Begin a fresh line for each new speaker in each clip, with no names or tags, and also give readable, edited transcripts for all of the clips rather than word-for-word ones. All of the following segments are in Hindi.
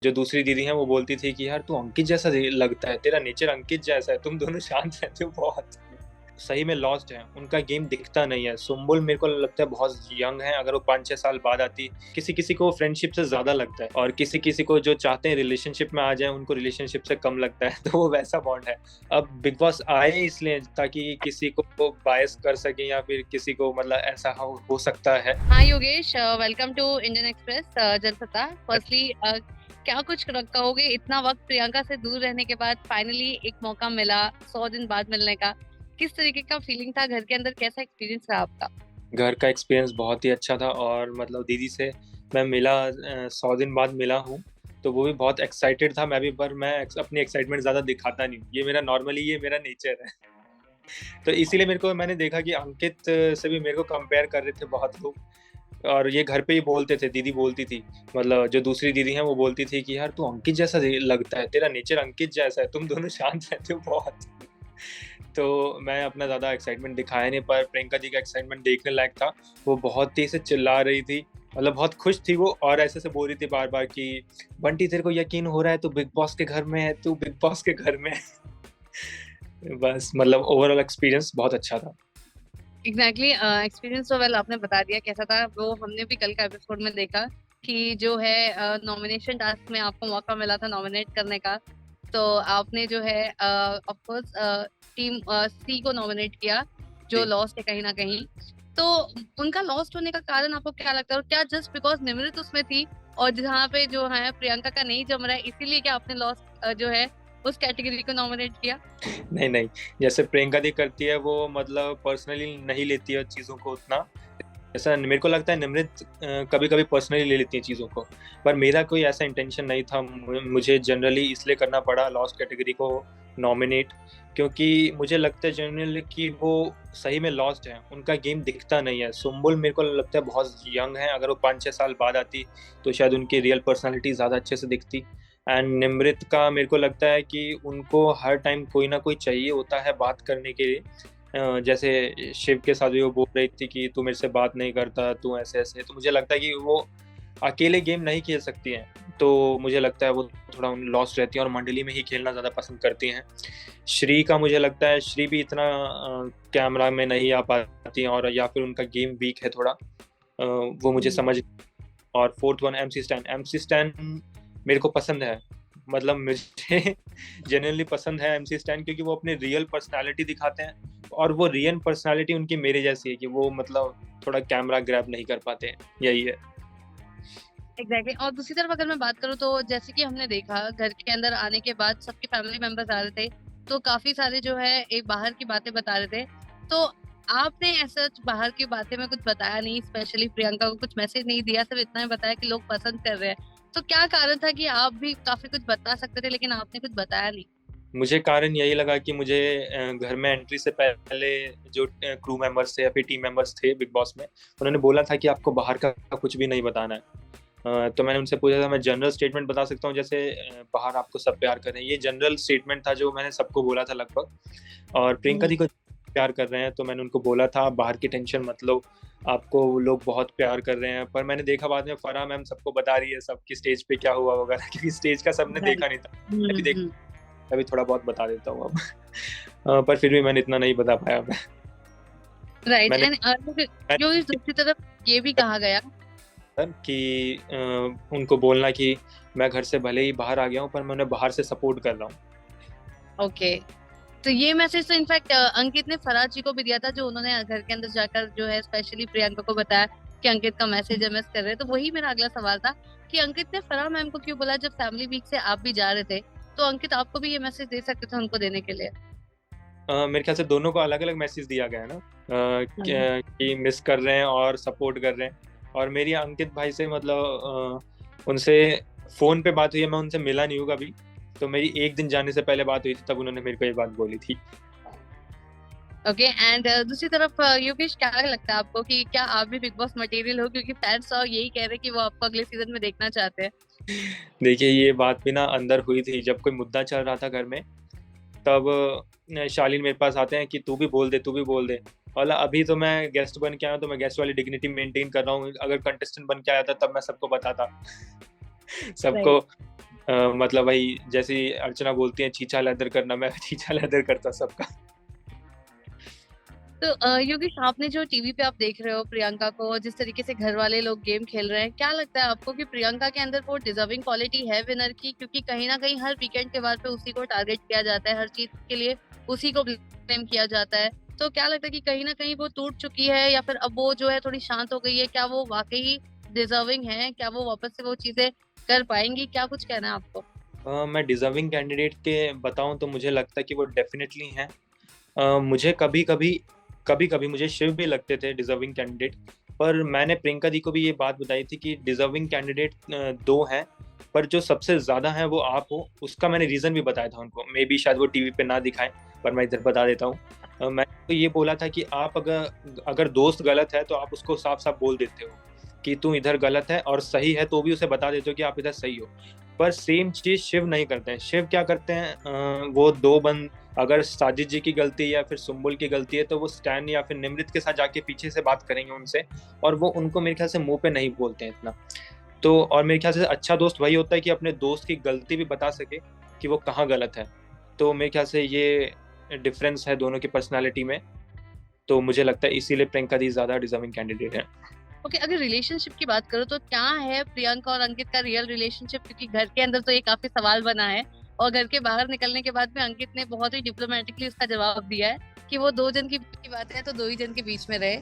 जो दूसरी दीदी हैं वो बोलती थी कि यार तू अंकित जैसा लगता है, तेरा नेचर अंकित जैसा है, तुम दोनों शांत रहते हो बहुत। सही में लॉस्ट है, उनका गेम दिखता नहीं है। सुम्बुल मेरे को लगता है बहुत यंग है, अगर वो 5-6 साल बाद आती, किसी किसी को फ्रेंडशिप से ज्यादा लगता है और किसी किसी को जो चाहते हैं रिलेशनशिप में आ जाए उनको रिलेशनशिप से कम लगता है। तो वो वैसा बॉन्ड है। अब बिग बॉस आए इसलिए ताकि किसी को बायस कर सके या फिर किसी को मतलब ऐसा हो सकता है।
हाँ Yogesh, welcome to Indian Express Jansatta. Firstly क्या कुछ कहोगे, इतना वक्त प्रियंका से दूर रहने के बाद फाइनली एक मौका मिला 100 दिन बाद मिलने का। किस तरीके का फीलिंग था घर के अंदर, कैसा एक्सपीरियंस रहा आपका?
घर का एक्सपीरियंस बहुत ही अच्छा था और मतलब दीदी से मैं मिला 100 दिन बाद मिला हूँ। तो वो भी बहुत एक्साइटेड था, मैं भी, पर मैं अपनी एक्साइटमेंट ज़्यादा दिखाता नहीं हूँ, ये मेरा नॉर्मली ये मेरा नेचर है। तो इसीलिए मैंने देखा कि अंकित से भी मेरे को कंपेयर कर रहे थे बहुत लोग। और ये घर पे ही बोलते थे, दीदी बोलती थी, मतलब जो दूसरी दीदी हैं वो बोलती थी कि यार तू अंकित जैसा लगता है, तेरा नेचर अंकित जैसा है, तुम दोनों शांत रहते हो बहुत। तो मैं अपना ज़्यादा एक्साइटमेंट दिखाया नहीं, पर प्रियंका जी का एक्साइटमेंट देखने लायक था। वो बहुत तेज से चिल्ला रही थी, मतलब बहुत खुश थी वो, और ऐसे से बोल रही थी बार बार कि बंटी तेरे को यकीन हो रहा है तू बिग बॉस के घर में है, तू बिग बॉस के घर में है। बस मतलब ओवरऑल एक्सपीरियंस बहुत अच्छा था।
एग्जैक्टली, एक्सपीरियंस तो वेल आपने बता दिया कैसा था वो। हमने भी कल का एपिसोड में देखा कि जो है नॉमिनेशन टास्क में आपको मौका मिला था नॉमिनेट करने का। तो आपने जो है ऑफ कोर्स टीम सी को नॉमिनेट किया, जो
जी।
लॉस्ट है कहीं ना कहीं। तो उनका लॉस्ट होने का कारण आपको क्या लगता है, और क्या जस्ट बिकॉज निमृत उसमें थी और जहाँ पे जो है प्रियंका का नहीं जम रहा है, इसीलिए क्या आपने लॉस्ट जो है उस कैटेगरी को नॉमिनेट किया?
नहीं नहीं, जैसे प्रियंका दी करती है वो मतलब पर्सनली नहीं लेती है चीज़ों को उतना। ऐसा मेरे को लगता है निमृत कभी कभी पर्सनली ले लेती है चीज़ों को, पर मेरा कोई ऐसा इंटेंशन नहीं था। मुझे जनरली इसलिए करना पड़ा लॉस्ट कैटेगरी को नॉमिनेट, क्योंकि मुझे लगता है जनरली कि वो सही में लॉस्ट है, उनका गेम दिखता नहीं है। सुम्बुल मेरे को लगता है बहुत यंग है, अगर वो 5-6 साल बाद आती तो शायद उनकी रियल पर्सनालिटी ज़्यादा अच्छे से दिखती। एंड निमृत का मेरे को लगता है कि उनको हर टाइम कोई ना कोई चाहिए होता है बात करने के लिए। जैसे शिव के साथ भी वो बोल रही थी कि तू मेरे से बात नहीं करता, तू ऐसे ऐसे, तो मुझे लगता है कि वो अकेले गेम नहीं खेल सकती हैं। तो मुझे लगता है वो थोड़ा लॉस्ट रहती हैं और मंडली में ही खेलना ज़्यादा पसंद करती हैं। श्री का मुझे लगता है श्री भी इतना कैमरा में नहीं आ पाती हैं, और या फिर उनका गेम वीक है थोड़ा, वो मुझे
हम्म।
समझ। और फोर्थ वन एमसी स्टैन मेरे को पसंद है, मतलब मुझे जेन्युइनली पसंद है एमसी स्टैन, क्योंकि वो अपनी रियल पर्सनालिटी दिखाते हैं और वो रियल पर्सनालिटी उनकी मेरे जैसी है कि वो मतलब थोड़ा कैमरा ग्रैब नहीं कर पाते हैं, यही है।
एग्जैक्टली और दूसरी तरफ अगर मैं बात करूँ तो जैसे कि हमने देखा घर के अंदर आने के बाद सबके फैमिली मेंबर्स आ रहे थे, तो काफी सारे जो है एक बाहर की बातें बता रहे थे। तो आपने ऐसा बाहर की बातें में कुछ बताया नहीं, स्पेशली प्रियंका को कुछ मैसेज नहीं दिया, सिर्फ इतना ही बताया कि लोग पसंद कर रहे हैं। तो क्या कारण था कि आप भी काफी कुछ बता सकते थे लेकिन आपने कुछ बताया नहीं?
मुझे कारण यही लगा कि मुझे घर में एंट्री से पहले जो क्रू मेंबर्स थे या फिर टीम मेंबर्स थे बिग बॉस में, उन्होंने बोला था कि आपको बाहर का कुछ भी नहीं बताना है। तो मैंने उनसे पूछा था मैं जनरल स्टेटमेंट बता सकता हूँ, जैसे बाहर आपको सब प्यार कर रहे हैं, ये जनरल स्टेटमेंट था जो मैंने सबको बोला था लगभग। और प्रियंका
हम्म।
दी को प्यार कर रहे हैं तो मैंने उनको बोला था आप बाहर की टेंशन मत लो, आपको लोग बहुत प्यार कर रहे हैं। पर मैंने देखा बाद में फराह मैम सबको बता रही है सबकी स्टेज पे क्या हुआ वगैरह, क्योंकि स्टेज का सबने
राइट।
देखा नहीं था। मैं भी
हम्म।
अभी थोड़ा बहुत बता देता हूँ अब। पर फिर भी मैंने इतना नहीं बता पाया मैं।
राइट
मैंने
एंड जो इस दूसरी तरफ ये भी कहा गया।
कि उनको बोलना कि मैं घर से भले ही बाहर आ गया हूँ पर मैं उन्हें बाहर से सपोर्ट कर रहा हूँ।
ओके, तो ये मैसेज तो इनफैक्ट अंकित ने फराज जी को भी दिया था, जो उन्होंने घर के अंदर जाकर जो है स्पेशली प्रियंका को बताया कि अंकित का मैसेज एमएस कर रहे हैं। तो वही मेरा अगला सवाल था कि अंकित ने फराह मैम को क्यों बोला, जब फैमिली वीक से आप भी जा रहे थे तो अंकित आपको भी ये मैसेज दे सकते थे उनको देने के लिए।
मेरे ख्याल से दोनों को अलग अलग मैसेज दिया गया है ना,
हाँ।
कि मिस कर रहे हैं और सपोर्ट कर रहे हैं। और मेरी अंकित भाई से मतलब उनसे फोन पे बात हुई है, मैं उनसे मिला नहीं हूँ कभी। तो मेरी एक दिन जाने से पहले बात हुई थी, तब उन्होंने मेरे को ये बात बोली थी।
ओके एंड दूसरी तरफ योगेश, क्या लगता है आपको कि क्या आप भी बिग बॉस मटेरियल हो, क्योंकि फैंस और यही कह रहे हैं कि वो आपको अगले सीजन में देखना चाहते हैं?
देखिए ये बात भी ना अंदर हुई थी जब कोई मुद्दा चल रहा था घर में, तब शालीन मेरे पास आते हैं कि तू भी बोल दे, तू भी बोल दे। और अभी तो मैं गेस्ट बन के आया हूँ तो मैं गेस्ट वाली डिग्निटी मेंटेन कर रहा हूँ, अगर कंटेस्टेंट बन के आया था तब मैं सबको बताता सबको।
राइट।
मतलब वही जैसे अर्चना बोलती है छीछा लेदर करना, मैं छीछा लेदर करता सबका।
तो योगेश, आपने जो टीवी पे आप देख रहे हो प्रियंका को, जिस तरीके से घर वाले लोग गेम खेल रहे हैं, क्या लगता है आपको कि प्रियंका के अंदर वो डिजर्विंग क्वालिटी है विनर की? क्योंकि कहीं ना कहीं हर वीकेंड के बाद पे उसी को टारगेट किया जाता है, हर चीज के लिए उसी को ब्लेम किया जाता है। तो क्या लगता है कि कहीं ना कहीं वो टूट चुकी है, या फिर अब वो जो है थोड़ी शांत हो गई है? क्या वो वाकई डिजर्विंग है? क्या वो वापस से वो चीजें कर पाएंगी? क्या कुछ कहना है आपको?
मैं डिजर्विंग कैंडिडेट के बताऊं तो मुझे लगता है कि वो डेफिनेटली हैं। मुझे कभी कभी मुझे शिव भी लगते थे डिजर्विंग कैंडिडेट। पर मैंने प्रियंका दी को भी ये बात बताई थी कि डिजर्विंग कैंडिडेट दो हैं, पर जो सबसे ज्यादा है वो आप हो। उसका मैंने रीजन भी बताया था उनको, मे बी शायद वो टीवी पे ना दिखाएं, पर मैं इधर बता देता हूँ। मैंने तो ये बोला था कि आप अगर अगर दोस्त गलत है तो आप उसको साफ साफ बोल देते हो कि तू इधर गलत है, और सही है तो भी उसे बता देते हो कि आप इधर सही हो। पर सेम चीज शिव नहीं करते हैं। शिव क्या करते हैं, वो दो बंद, अगर साजिद जी की गलती या फिर सुम्बुल की गलती है तो वो स्टैन या फिर निमृत के साथ जाके पीछे से बात करेंगे उनसे, और वो उनको मेरे ख्याल से मुंह पे नहीं बोलते हैं इतना। तो और मेरे ख्याल से अच्छा दोस्त वही होता है कि अपने दोस्त की गलती भी बता सके कि वो कहाँ गलत है। तो मेरे ख्याल से ये डिफरेंस है दोनों की पर्सनालिटी में। तो मुझे लगता है इसीलिए प्रियंका दी ज्यादा डिजर्विंग कैंडिडेट है।
ओके, अगर रिलेशनशिप की बात करो तो क्या है प्रियंका और अंकित का रियल रिलेशनशिप? क्योंकि घर के अंदर तो ये काफी सवाल बना है, और घर के बाहर निकलने के बाद में अंकित ने बहुत ही डिप्लोमेटिकली उसका जवाब दिया है कि वो दो जन की बीच की बात है तो दो ही जन के बीच में रहे।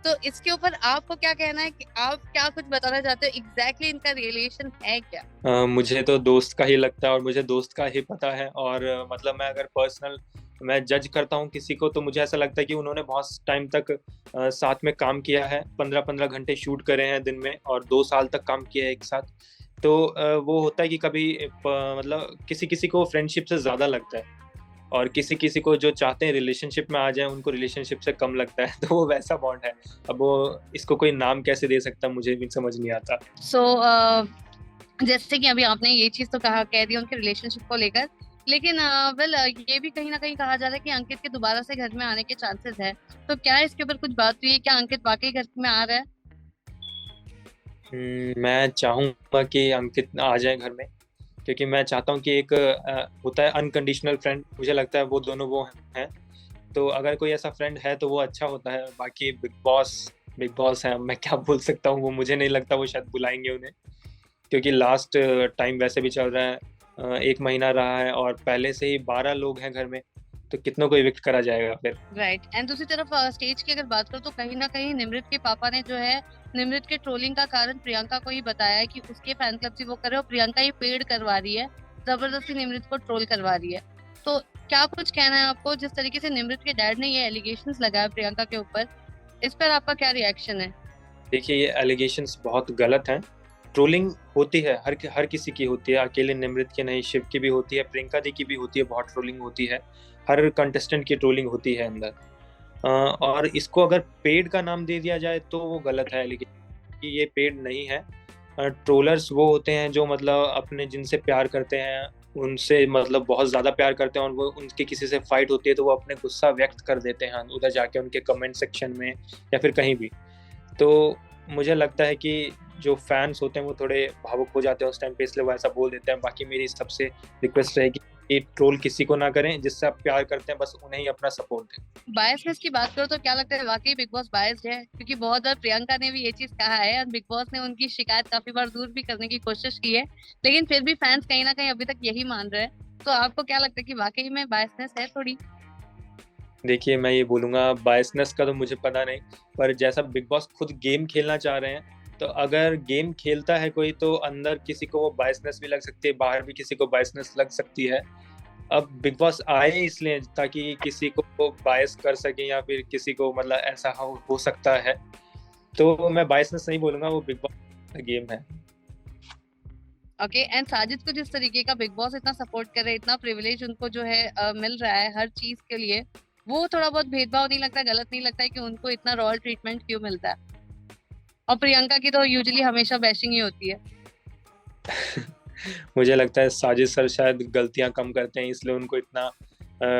तो इसके ऊपर आपको क्या कहना है? कि आप क्या कुछ बताना चाहते हो एग्जैक्टली इनका रिलेशन है क्या?
मुझे तो दोस्त का ही लगता है, और मुझे दोस्त का ही पता है। और मतलब मैं अगर पर्सनल मैं जज करता हूँ किसी को तो मुझे ऐसा लगता है कि उन्होंने बहुत टाइम तक साथ में काम किया है, 15-15 घंटे शूट करे हैं दिन में, और 2 साल तक काम किया है एक साथ। तो वो होता है कि कभी मतलब किसी किसी को फ्रेंडशिप से ज़्यादा लगता है, और किसी किसी को जो चाहते हैं रिलेशनशिप में आ जाए उनको रिलेशनशिप से कम लगता है। तो वो वैसा बॉन्ड है। अब वो इसको कोई नाम कैसे दे सकता मुझे भी समझ नहीं आता।
सो जैसे कि अभी आपने ये चीज तो कहा, कह दिया उनके रिलेशनशिप को लेकर, लेकिन वेल ये भी कहीं ना कहीं कहा जा रहा है कि अंकित के दोबारा से घर में आने के चांसेस है। तो क्या इसके ऊपर कुछ बात हुई है? क्या अंकित वाकई घर में आ रहा है?
मैं चाहूंगा कि अंकित आ जाए घर में, क्योंकि मैं चाहता हूँ कि एक होता है अनकंडीशनल फ्रेंड, मुझे लगता है वो दोनों वो हैं। तो अगर कोई ऐसा फ्रेंड है तो वो अच्छा होता है। बाकी बिग बॉस है, मैं क्या बोल सकता हूँ, वो मुझे नहीं लगता वो शायद बुलाएंगे उन्हें, क्योंकि लास्ट टाइम वैसे भी चल रहा है, 1 महीना रहा है और पहले से ही 12 लोग हैं घर में, तो कितनों को इविक्ट करा जाएगा फिर।
राइट। एंड दूसरी तरफ स्टेज की अगर बात करो तो कहीं ना कहीं निमृत के पापा ने जो है निमृत के ट्रोलिंग का कारण प्रियंका को ही बताया है कि उसके फैन क्लब से वो करे, और प्रियंका ही पेड करवा रही है, जबरदस्ती निमृत को ट्रोल करवा रही है। तो क्या कुछ कहना है आपको? जिस तरीके से निमृत के डैड ने ये एलिगेशंस लगाया प्रियंका के ऊपर, इस पर आपका क्या रिएक्शन है?
देखिए, ये एलिगेशंस बहुत गलत हैं। ट्रोलिंग होती है, हर किसी की होती है, अकेले निमृत की नहीं, शिव की भी होती है, प्रियंका दी की भी होती है, बहुत ट्रोलिंग होती है। हर कंटेस्टेंट की ट्रोलिंग होती है अंदर। और इसको अगर पेड का नाम दे दिया जाए तो वो गलत है, लेकिन कि ये पेड नहीं है। ट्रोलर्स वो होते हैं जो मतलब अपने जिनसे प्यार करते हैं उनसे मतलब बहुत ज़्यादा प्यार करते हैं, और वो उनके किसी से फाइट होती है तो वो अपने गुस्सा व्यक्त कर देते हैं उधर जाके उनके कमेंट सेक्शन में या फिर कहीं भी। तो मुझे लगता है कि जो फैंस होते हैं वो थोड़े भावुक हो जाते हैं उस टाइम पे, इसलिए वो ऐसा बोल देते हैं। बाकी मेरी सबसे रिक्वेस्ट रहेगी कि ट्रोल किसी को ना करें, जिससे आप प्यार करते हैं बस उन्हें ही अपना सपोर्ट दें।
बायसनेस की बात करो तो क्या लगता है वाकई बिग बॉस बायस्ड है? क्योंकि बहुत बार प्रियंका ने भी ये चीज कहा है, और बिग बॉस ने उनकी शिकायत काफी बार दूर भी करने की कोशिश की है, लेकिन फिर भी फैंस कहीं ना कहीं अभी तक यही मान रहे हैं। तो आपको क्या लगता है कि वाकई में बायसनेस है थोड़ी?
देखिए, मैं ये बोलूँगा, बायसनेस का तो मुझे पता नहीं, पर जैसा बिग बॉस खुद गेम खेलना चाह रहे हैं, तो अगर गेम खेलता है कोई तो अंदर किसी को वो बायसनेस भी लग सकती है, बाहर भी किसी को बायसनेस लग सकती है। अब बिग बॉस आए इसलिए ताकि किसी को बायस कर सके या फिर किसी को मतलब ऐसा हो सकता है। तो मैं बायसनेस नहीं बोलूँगा, वो बिग बॉस का गेम है।
ओके। एंड साजिद को जिस तरीके का बिग बॉस इतना सपोर्ट कर रहे हैं, इतना प्रिविलेज उनको जो है मिल रहा है हर चीज के लिए, वो थोड़ा बहुत भेदभाव नहीं लगता, गलत नहीं लगता है कि उनको इतना रॉयल ट्रीटमेंट क्यों मिलता है? और प्रियंका की तो यूजुअली हमेशा बैशिंग ही होती है।
मुझे लगता है साजिद सर शायद गलतियां कम करते हैं, इसलिए उनको इतना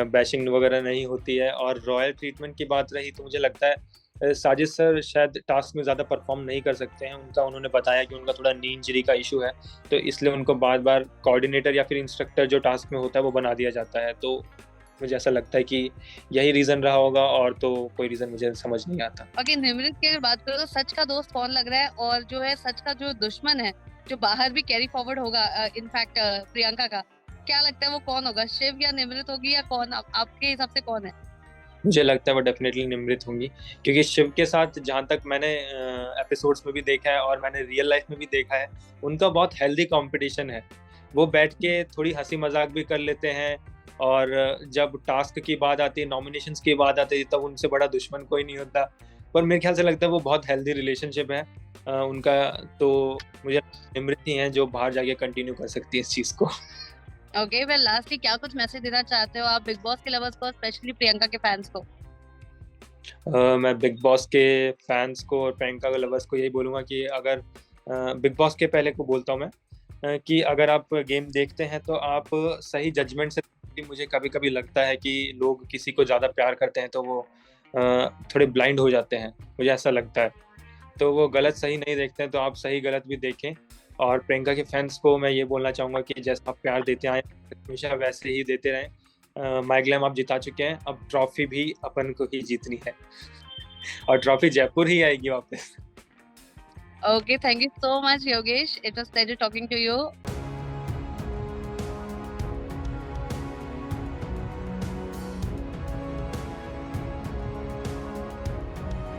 बैशिंग वगैरह नहीं होती है। और रॉयल ट्रीटमेंट की बात रही तो मुझे लगता है साजिद सर शायद टास्क में ज़्यादा परफॉर्म नहीं कर सकते हैं, उनका उन्होंने बताया कि उनका थोड़ा नी इंजरी का इशू है, तो इसलिए उनको बार बार कोऑर्डिनेटर या फिर इंस्ट्रक्टर जो टास्क में होता है वो बना दिया जाता है। तो मुझे ऐसा लगता है कि यही रीज़न रहा होगा, और तो कोई रीज़न मुझे समझ नहीं आता।
ओके, निमृत की अगर बात करो तो सच का दोस्त कौन लग रहा है, और जो है सच का जो दुश्मन है जो बाहर भी कैरी फॉरवर्ड होगा इनफैक्ट प्रियंका का, क्या लगता है वो कौन होगा? शिव या निमृत होगी, या कौन आपके हिसाब से कौन है?
मुझे लगता है वो डेफिनेटली निमृत होंगी, क्योंकि शिव के साथ जहाँ तक मैंने एपिसोड्स में भी देखा है और मैंने रियल लाइफ में भी देखा है, उनका बहुत हेल्दी कंपटीशन है। वो बैठ के थोड़ी हंसी मजाक भी कर लेते हैं, और जब टास्क की बात आती है, नॉमिनेशंस की बात आती है, तब उनसे बड़ा दुश्मन कोई नहीं होता। पर मेरे ख्याल से लगता है वो बहुत हेल्दी रिलेशनशिप है उनका। तो मुझे निमृत ही है जो बाहर जाके कंटिन्यू कर सकती है इस चीज़ को।
ओके, वेल लास्टली क्या कुछ मैसेज देना चाहते हो आप बिग बॉस के लवर्स को, स्पेशली प्रियंका के फैंस को?
मैं बिग बॉस के फैंस को और प्रियंका के लवर्स को यही बोलूँगा कि अगर बिग बॉस के पहले को बोलता हूँ मैं, कि अगर आप गेम देखते हैं तो आप सही जजमेंट से, कि मुझे कभी-कभी लगता है कि लोग किसी को ज़्यादा प्यार करते हैं तो वो थोड़े ब्लाइंड हो जाते हैं, मुझे ऐसा लगता है। तो वो गलत सही नहीं देखते हैं, तो आप सही गलत भी देखें। और प्रियंका के फैंस को मैं ये बोलना चाहूँगा कि जैसा आप प्यार देते आए हैं, हमेशा वैसे ही देते रहें। माइग्लैम आप जिता चुके हैं, अब ट्रॉफी भी अपन को ही जीतनी है। और ट्रॉफी जयपुर ही आएगी वापस।
Okay, thank you so much, Yogesh. It was pleasure talking to you.